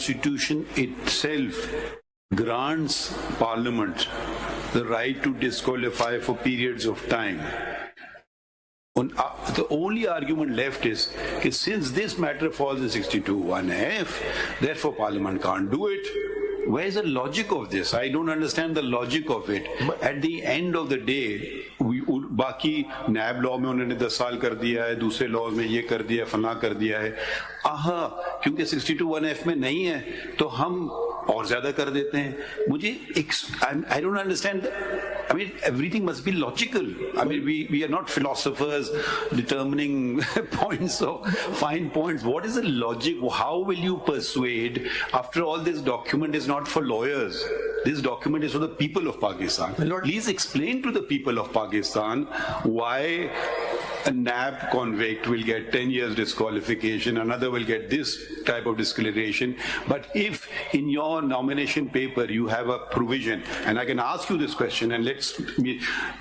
Constitution itself grants Parliament the right to disqualify for periods of time. The only argument left is since this matter falls in 62(1)(f), therefore Parliament can't do it. Where's the logic of this? I don't understand the logic of it. At the end of the day, बाकी नैब law में उन्होंने 10 साल कर दिया है, दूसरे law में ये कर दिया है, फला कर दिया है, क्योंकि 62(1)(f) में नहीं है तो हम और ज्यादा कर देते हैं. मुझे I don't understand. I mean, everything must be logical. I mean, we are not philosophers determining points of fine points. What is the logic? How will you persuade? After all, this document is not for lawyers. This document is for the people of Pakistan. Please explain to the people of Pakistan why a NAB convict will get 10 years disqualification, another will get this type of disqualification. But if in your nomination paper you have a provision, and I can ask you this question and let's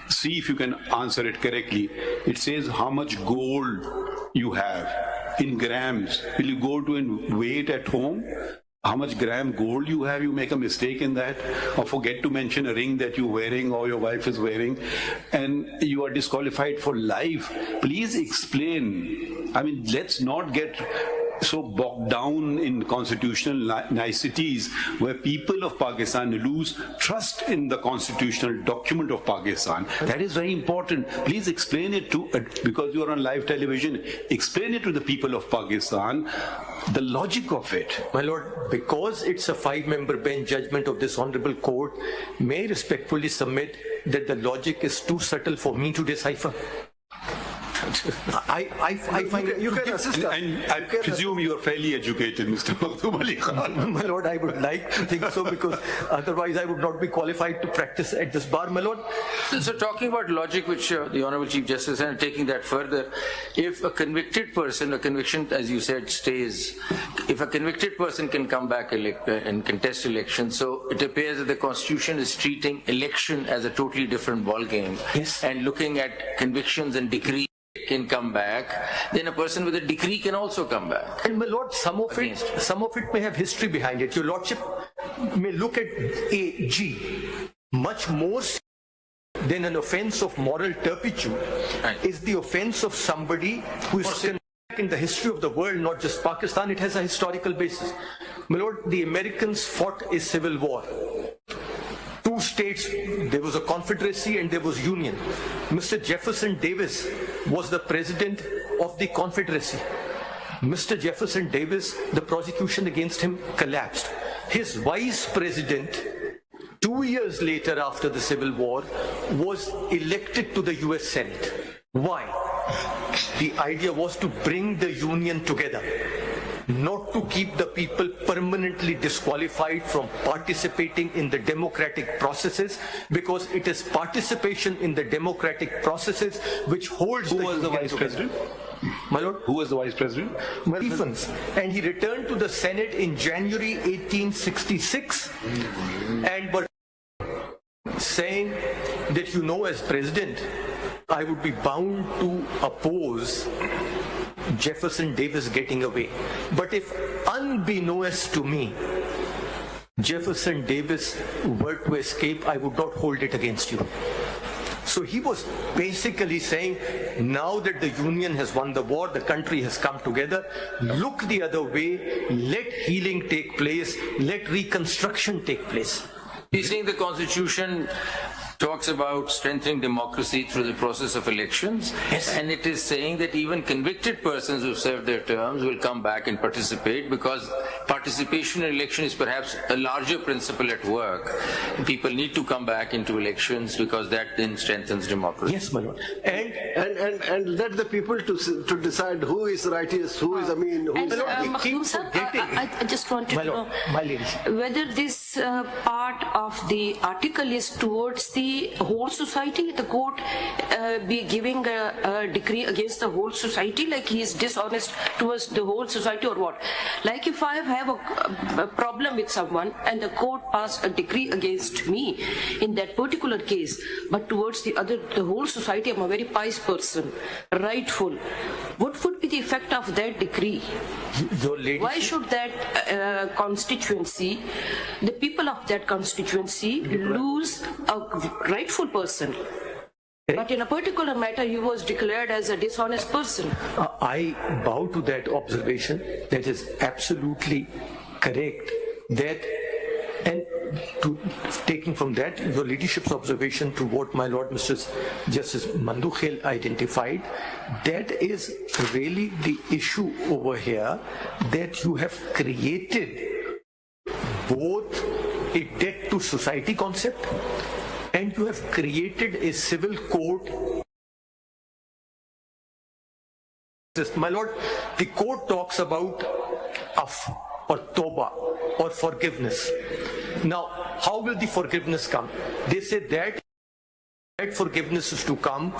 see if you can answer it correctly. It says how much gold you have in grams. Will you go to and weigh it at home? How much gram gold you have, you make a mistake in that, or forget to mention a ring that you're wearing or your wife is wearing, and you are disqualified for life. Please explain. I mean, let's not get so bogged down in constitutional niceties where people of Pakistan lose trust in the constitutional document of Pakistan. That is very important. Please explain it to, because you are on live television, explain it to the people of Pakistan, the logic of it. My lord, because it's a 5-member bench judgment of this honorable court, may I respectfully submit that the logic is too subtle for me to decipher. I find you can assist us. And I presume you are fairly educated, Mr. Makhdoom Ali Khan. My lord, I would like to think so, because otherwise I would not be qualified to practice at this bar, my lord. So talking about logic, which the Honorable Chief Justice, and taking that further, if a convicted person, a conviction, as you said, stays, if a convicted person can come back and contest election, so it appears that the Constitution is treating election as a totally different ballgame. Yes. And looking at convictions and decrees can come back, then a person with a decree can also come back. And my lord, some of it may have history behind it. Your lordship may look at AG much more than an offense of moral turpitude. Right. Is the offense of somebody who is in the history of the world, not just Pakistan. It has a historical basis. My lord, the Americans fought a civil war. 2 states, there was a confederacy and there was union. Mr. Jefferson Davis was the president of the confederacy. Mr. Jefferson Davis, the prosecution against him collapsed. His vice president, 2 years later after the Civil War, was elected to the US Senate. Why? The idea was to bring the union together, not to keep the people permanently disqualified from participating in the democratic processes, because it is participation in the democratic processes which holds Who was the vice president? My lord? Who was the vice president? Stephens. And he returned to the Senate in January 1866 and but saying that, you know, as president, I would be bound to oppose Jefferson Davis getting away. But if unbeknownst to me, Jefferson Davis were to escape, I would not hold it against you. So he was basically saying, now that the union has won the war, the country has come together, look the other way, let healing take place, let reconstruction take place. He's saying the Constitution talks about strengthening democracy through the process of elections. Yes. And it is saying that even convicted persons who served their terms will come back and participate, because participation in election is perhaps a larger principle at work. People need to come back into elections because that then strengthens democracy. Yes, my lord. And let the people to decide who is righteous, who is Amin, who is... Makhdoom sir, I just wanted to know whether this part of the article is towards the whole society, the court be giving a decree against the whole society, like he is dishonest towards the whole society, or what? Like if I have a problem problem with someone and the court passed a decree against me in that particular case, but towards the whole society, I'm a very pious person, rightful. What would be the effect of that decree? Why should that constituency, the people of that constituency, lose a rightful person? But in a particular matter, he was declared as a dishonest person. I bow to that observation. That is absolutely correct. And taking from that, your leadership's observation to what my Lord Mr. Justice Mandukhel identified, that is really the issue over here, that you have created both a debt to society concept and you have created a civil court. My Lord, the court talks about af or toba or forgiveness. Now, how will the forgiveness come? They say that forgiveness is to come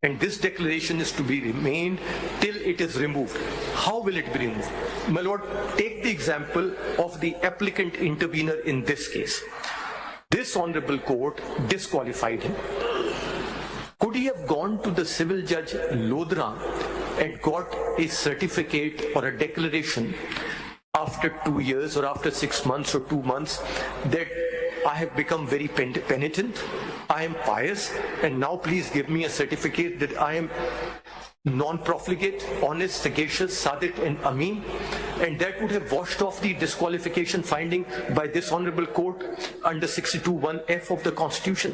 and this declaration is to be remained till it is removed. How will it be removed? My Lord, take the example of the applicant intervener in this case. This honorable court disqualified him. Could he have gone to the civil judge Lodra and got a certificate or a declaration after 2 years or after 6 months or 2 months that I have become very penitent, I am pious, and now please give me a certificate that I am non-profligate, honest, sagacious, sadiq and ameen, and that would have washed off the disqualification finding by this honorable court under 62(1)(f) of the Constitution.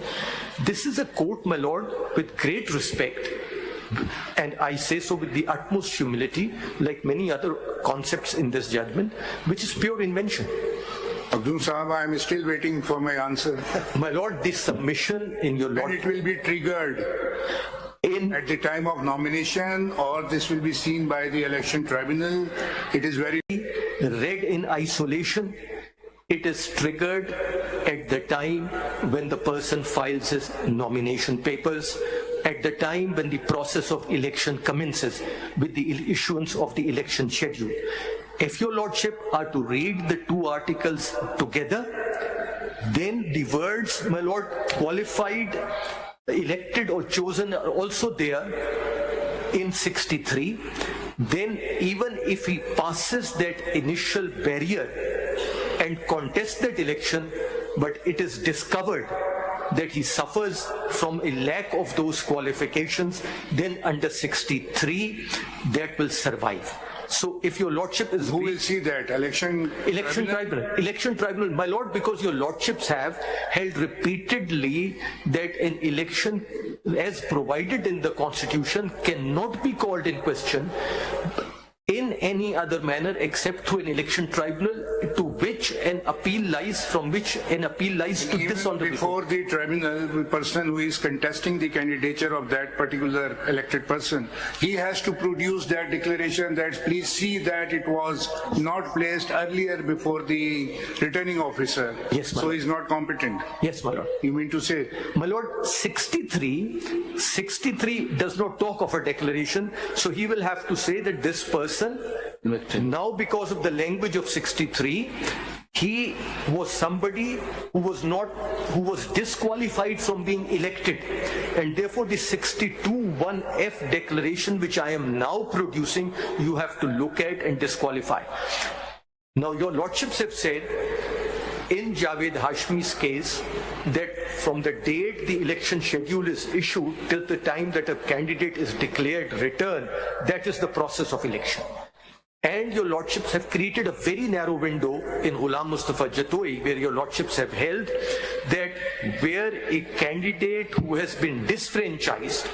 This is a court, my Lord, with great respect, and I say so with the utmost humility, like many other concepts in this judgment, which is pure invention. Abdul Sahab, I am still waiting for my answer. My Lord, this submission in your Lord... And it will be triggered at the time of nomination, or this will be seen by the election tribunal. It is very... Read in isolation. It is triggered at the time when the person files his nomination papers, at the time when the process of election commences with the issuance of the election schedule. If your Lordship are to read the two articles together, then the words, my Lord, qualified, elected or chosen are also there in 63. Then even if he passes that initial barrier and contests that election, but it is discovered that he suffers from a lack of those qualifications, then under 63, that will survive. So if your Lordship is... Who will see that? Election tribunal. Election tribunal. My Lord, because your Lordships have held repeatedly that an election as provided in the Constitution cannot be called in question in any other manner except through an election tribunal to which an appeal lies, from which an appeal lies to this honorable. Before the tribunal, the person who is contesting the candidature of that particular elected person, he has to produce that declaration that please see that it was not placed earlier before the returning officer. Yes, my so Lord. he's not competent. Yes, my Lord. You mean to say? My Lord, 63 does not talk of a declaration, so he will have to say that this person, now because of the language of 63, he was somebody who was disqualified from being elected, and therefore the 62(1)(f) declaration which I am now producing, you have to look at and disqualify. Now your Lordships have said in Javed Hashmi's case that from the date the election schedule is issued till the time that a candidate is declared return, that is the process of election. And your Lordships have created a very narrow window in Ghulam Mustafa Jatoi, where your Lordships have held that where a candidate who has been disfranchised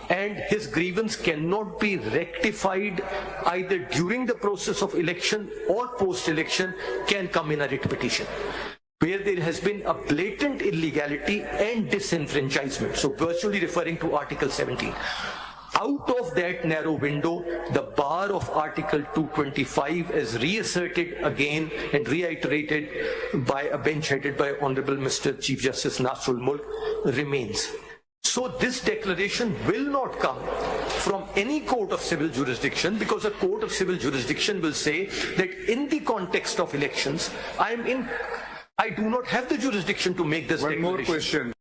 and his grievance cannot be rectified either during the process of election or post-election can come in a writ petition, where there has been a blatant illegality and disenfranchisement. So virtually referring to Article 17. Out of that narrow window, the bar of Article 225 is reasserted again and reiterated by a bench headed by Honorable Mr. Chief Justice Nasrul Mulk remains. So this declaration will not come from any court of civil jurisdiction, because a court of civil jurisdiction will say that in the context of elections, I do not have the jurisdiction to make this declaration. One more question.